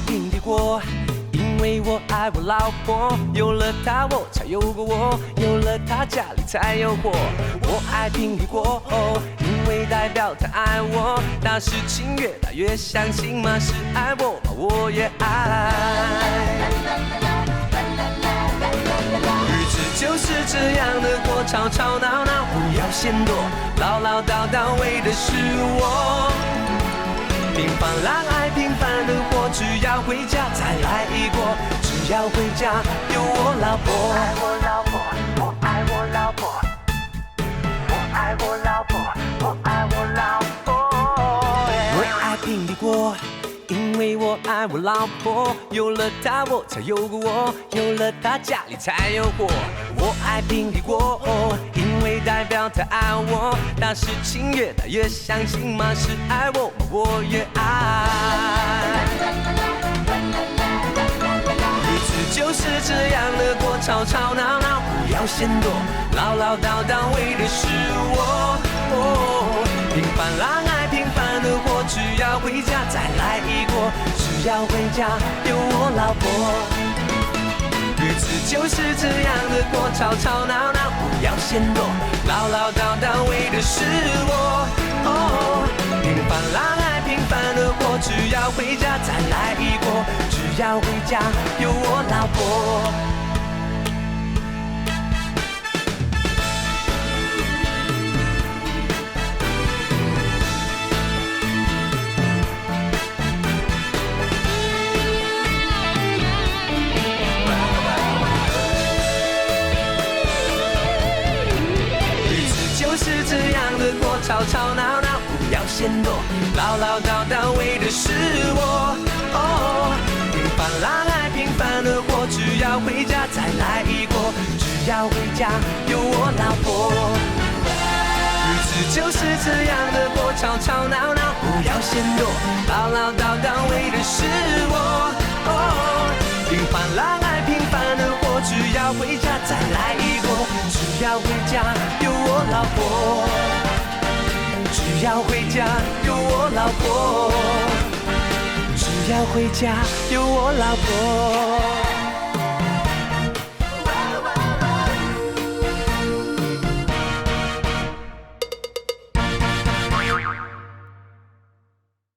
平地过，因为我爱我老婆，有了她我才有个我，有了她家里才有火。我爱平地过，因为代表她爱我，那是情越大越相信嘛，是爱我嘛，我也爱。日子就是这样的过，吵吵闹闹不要嫌多，唠唠叨叨为的是我。平凡让爱平凡的活，只要回家再来一锅，只要回家有我老婆。我爱我老婆，我爱我老婆，我爱我老婆，我爱我老婆。我爱平地过，因为我爱我老婆，有了她我才有个我，有了她家里才有火。我爱平地过，因为代表她爱我，那是情越大越相信嘛，是爱我嘛，我也爱。日子就是这样的过，吵吵闹闹不要嫌多，唠唠叨叨为的是我。平凡让爱平凡的活，只要回家再来一锅，只要回家有我老婆。日子就是这样的过，吵吵闹闹不要嫌多，唠唠叨叨为的是我。平凡让爱平凡的活，只要回家再来一锅，只要回家有我老婆。吵吵闹闹不要嫌多，唠唠叨叨为的是我。平凡让爱平凡的活，只要回家再来一锅，只要回家有我老婆。日子就是这样的过，吵吵闹闹不要嫌多，唠唠叨叨为的是我。平凡让爱平凡的活，只要回家再来一锅，只要回家有我老婆。只要回家有我老婆，只要回家有我老婆。